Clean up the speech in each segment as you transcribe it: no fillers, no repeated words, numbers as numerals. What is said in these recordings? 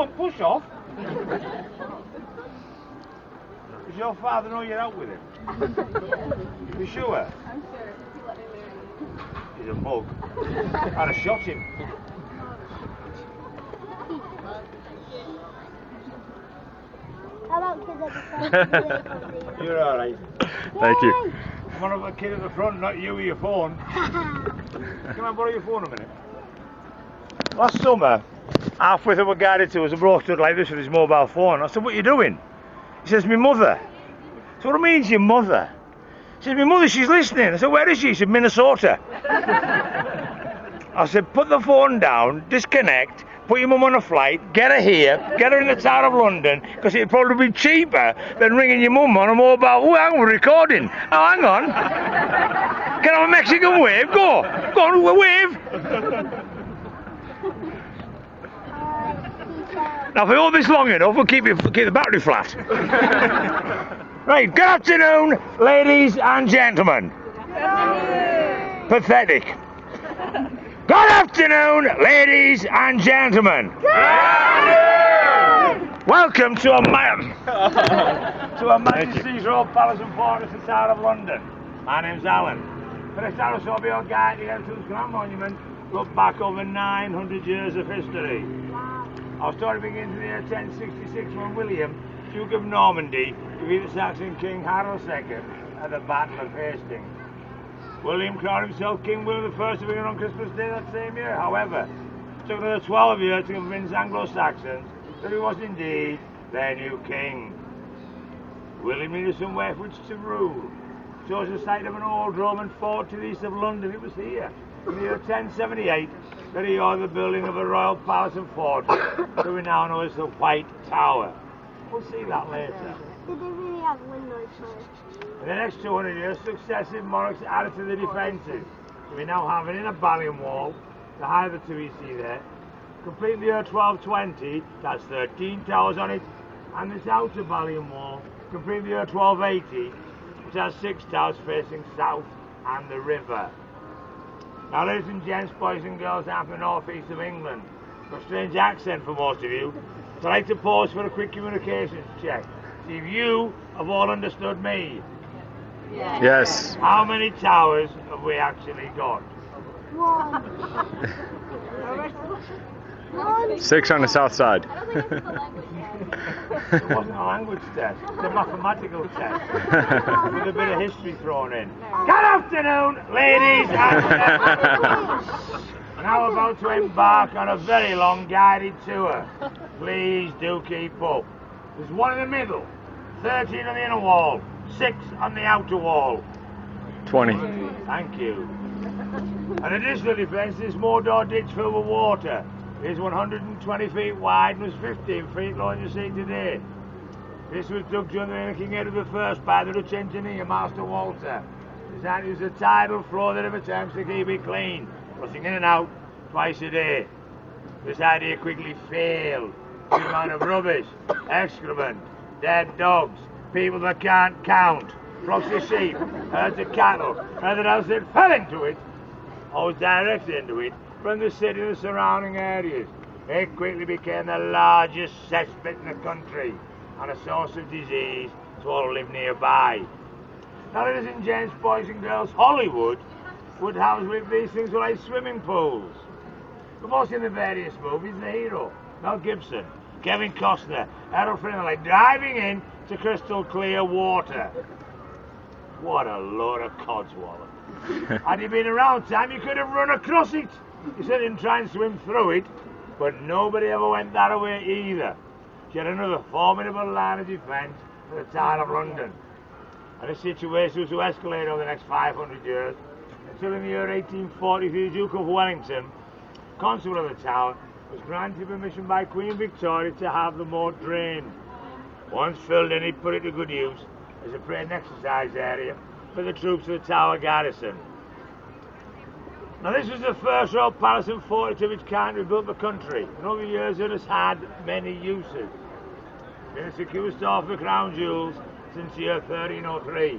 on, push off. Does your father know you're out with him? You sure? I'm sure. He let me marry. He's a mug. I'd have shot him. How about kids at the front? You're alright. Thank you. One of the kid at the front, not you with your phone. Can I borrow your phone a minute? Last summer, halfway through a guided tour, a bloke stood like this with his mobile phone. I said, what are you doing? He says, my mother. So what do you mean, your mother? He says, my mother, she's listening. I said, where is she? He said, Minnesota. I said, put the phone down, disconnect, put your mum on a flight, get her here, get her in the Tower of London, because it'd probably be cheaper than ringing your mum on a mobile. Oh, hang on, we're recording. Oh, hang on. Can I have a Mexican wave? Go. Go on, wave. Now, if we hold this long enough, we'll keep the battery flat. Right, good afternoon, ladies and gentlemen. Pathetic. Good afternoon, ladies and gentlemen. Welcome to a Majesty's Royal Palace and Fortress, the Tower of London. My name's Alan. For this hour, so I'll be your guide to get to the Grand Monument. Look back over 900 years of history. Our story begins in the year 1066 when William, Duke of Normandy, defeated Saxon King Harold II at the Battle of Hastings. William crowned himself King William I of England on Christmas Day that same year. However, it took another 12 years to convince Anglo-Saxons that he was indeed their new king. William needed somewhere for which to rule. Chose the site of an old Roman fort to the east of London. It was here, in the year 1078, that he ordered the building of a royal palace and fortress that we now know as the White Tower. We'll see that later. Did they really have windows first? In the next 200 years, successive monarchs added to the defences. So we now have an inner ballium wall, the height of the two you see there, complete in the year 1220, that's 13 towers on it, and this outer ballium wall, complete in the year 1280, which has 6 towers facing south and the river. Now, ladies and gents, boys and girls out in the north-east of England, a strange accent for most of you, so I'd like to pause for a quick communications check. See if you have all understood me. Yes. How many towers have we actually got? One. 6 on the south side. I don't think it's a language test. It wasn't a language test, it's a mathematical test with a bit of history thrown in. Good afternoon, ladies and gentlemen. We're now about to embark on a very long guided tour. Please do keep up. There's one in the middle, 13 on the inner wall, 6 on the outer wall. 20. Thank you. An additional defence, this moor-door ditch filled with water is 120 feet wide and was 15 feet long as you see today. This was dug during the reign of King Edward I by the Dutch engineer, Master Walter. Designed to use a tidal flow of the river Thames to keep it clean, rushing in and out twice a day. This idea quickly failed. The amount of rubbish, excrement, dead dogs, people that can't count, flocks of sheep, herds of cattle, and everything else that fell into it, or was directed into it, from the city and the surrounding areas. It quickly became the largest cesspit in the country and a source of disease to all who live nearby. Now, ladies and gents, boys and girls, Hollywood would house with these things were like swimming pools. We've all seen the various movies, the hero, Mel Gibson, Kevin Costner, Errol Flynn, like diving in to crystal clear water. What a load of codswallop. Had you been around time, you could have run across it. You said didn't try and swim through it, but nobody ever went that way either. She had another formidable line of defence for the Tower of London. And the situation was to escalate over the next 500 years, until in the year 1843, the Duke of Wellington, Constable of the Tower, was granted permission by Queen Victoria to have the moat drained. Once filled in, he put it to good use as a parade and exercise area for the troops of the Tower garrison. Now, this was the first royal palace and fortress of its kind to build the country, and over the years it has had many uses. It's been a secure store for crown jewels since the year 1303.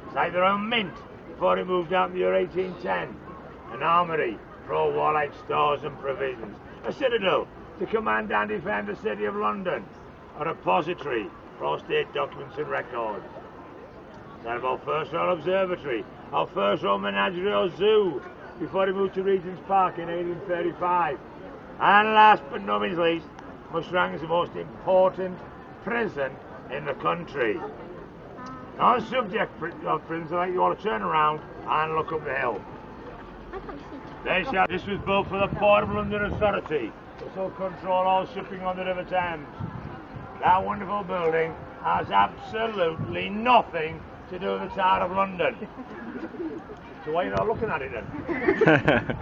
It's like their own mint before it moved out in the year 1810, an armoury for all warlike stores and provisions, a citadel to command and defend the City of London, a repository for all state documents and records. Then of our first Royal Observatory, our first Royal Menagerie or Zoo, before he moved to Regent's Park in 1835. And last but not least, must rank as the most important prison in the country. Now, on the subject of prisons, I'd like you all to turn around and look up the hill. This was built for the Port of London Authority, which will control all shipping on the River Thames. That wonderful building has absolutely nothing to do with the Tower of London. So why are you not looking at it then?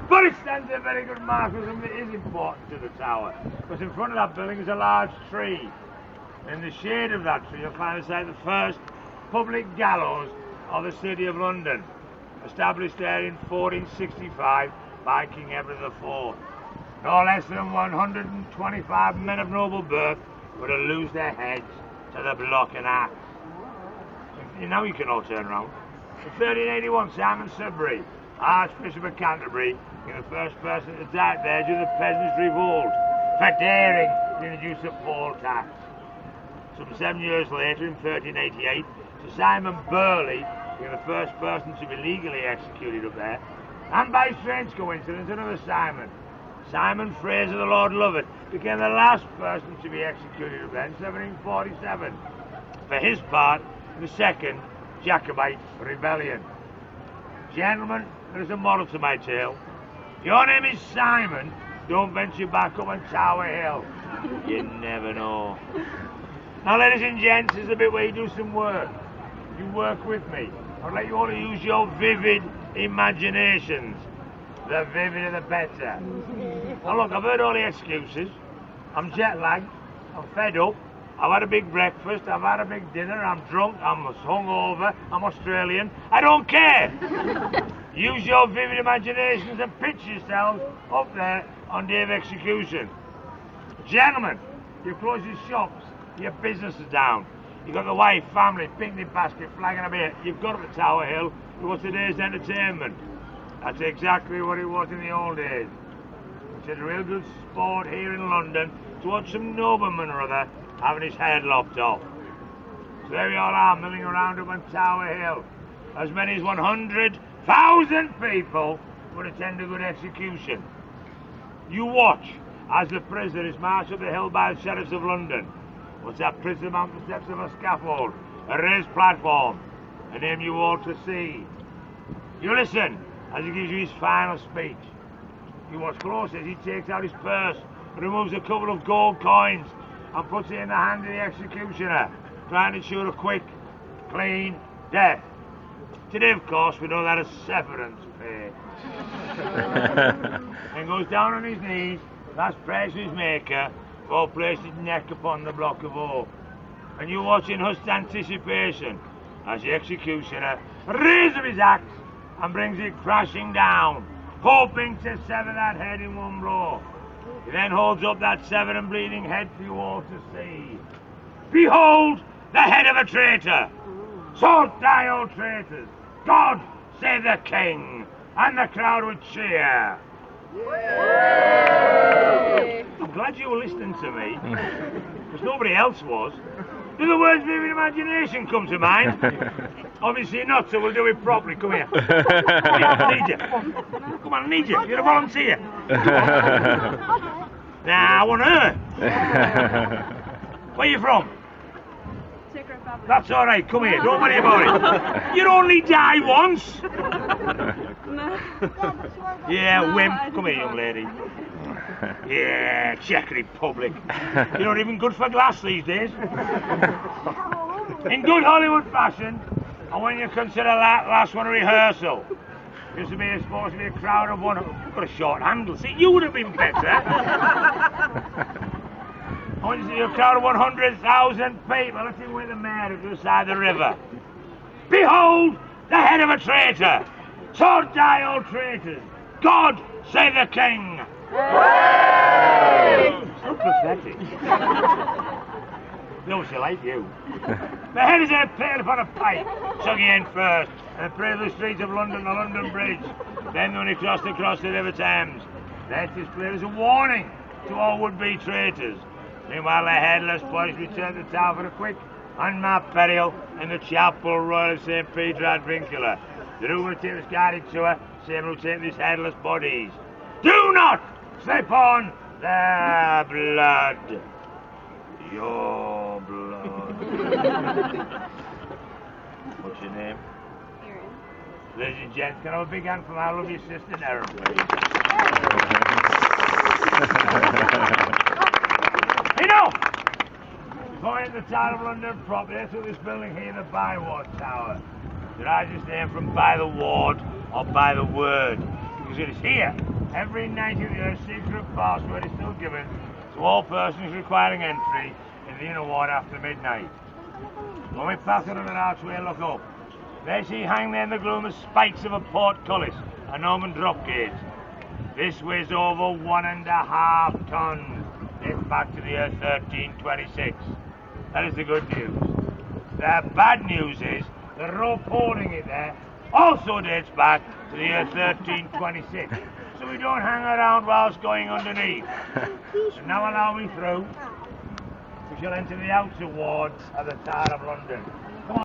But it stands a very good mark because it is important to the tower. Because in front of that building is a large tree. In the shade of that tree you'll find the first public gallows of the City of London, established there in 1465 by King Edward IV. No less than 125 men of noble birth were to lose their heads to the block and axe. And now you can all turn around. In 1381, Simon Sudbury, Archbishop of Canterbury, became the first person to die there during the Peasants' Revolt for daring to introduce a poll tax. Some 7 years later, in 1388, Sir Simon Burley became the first person to be legally executed up there. And by strange coincidence, another Simon, Simon Fraser, the Lord Lovat, became the last person to be executed up there in 1747 for his part in the Second Jacobite Rebellion. Gentlemen, there is a moral to my tale. If your name is Simon, don't venture back up on Tower Hill. You never know. Now, ladies and gents, this is the bit where you do some work. You work with me. I'd like you all to use your vivid imaginations. The vivider the better. Now look, I've heard all the excuses. I'm jet lagged, I'm fed up, I've had a big breakfast, I've had a big dinner, I'm drunk, I'm hungover, I'm Australian. I don't care! Use your vivid imaginations and picture yourselves up there on day of execution. Gentlemen, you close your shops, your business is down. You've got the wife, family, picnic basket, flag and a beer. You've got up to Tower Hill to watch today's entertainment. That's exactly what it was in the old days. It's a real good sport here in London to watch some nobleman or other having his head lopped off. So there we all are, milling around up on Tower Hill. As many as 100,000 people would attend a good execution. You watch as the prisoner is marched up the hill by the sheriffs of London. Once that prisoner mounts the steps of a scaffold, a raised platform, and aim you all to see. You listen as he gives you his final speech. You watch close as he takes out his purse, removes a couple of gold coins, and puts it in the hand of the executioner, trying to ensure a quick, clean death. Today, of course, we know that as severance pay. And goes down on his knees, last praise to his maker, or placed his neck upon the block of oak. And you watch in hushed anticipation as the executioner raises up his axe and brings it crashing down, hoping to sever that head in one blow. He then holds up that severed and bleeding head for you all to see. Behold the head of a traitor! So die, all traitors! God save the king! And the crowd would cheer. I'm glad you were listening to me, because nobody else was. Do the words vivid imagination come to mind? Obviously not, so we'll do it properly. Come here. Come here, I need you. Come on, I need you. You're a volunteer. Nah, I want her. Where are you from? That's all right, come here, don't worry about it. You only die once. Yeah, wimp. Come here, young lady. Yeah, Czech Republic. You're not even good for glass these days. In good Hollywood fashion, and when you consider that last one a rehearsal, used to be supposed to be a crowd of one. You've got a short handle. See, you would have been better. I want you to see a crowd of 100,000 people. Let's see where the mayor is to the side of the river. Behold the head of a traitor. So die all traitors. God save the king. So pathetic. They obviously like you. The head is impaled upon a pike, chugging in first, and parade the streets of London, the London Bridge. Then when he crossed across the River Thames, that's displayed as a warning to all would-be traitors. Meanwhile, the headless boys return to town for a quick unmarked burial in the Chapel Royal of St. Peter ad Vincula. The room will take this guided tour, same will take these headless bodies. Do not slip on their blood. Your blood. What's your name? Ladies and gents, can I have a big hand from our lovely assistant, Erin, please? Enough! Before I enter the town of London proper, I took this building here, the Byward Tower. Derives its name from by the ward or by the word, because it is here every night of the year a secret password is still given to all persons requiring entry in the inner ward after midnight. When we pass under the archway, look up. There see hang there in the gloom the spikes of a portcullis, a Norman dropgate. This weighs over 1.5 tons. Dates back to the year 1326. That is the good news. The bad news is the rope holding it there also dates back to the year 1326. So we don't hang around whilst going underneath. And now allow me through. We shall enter the outer wards of the Tower of London.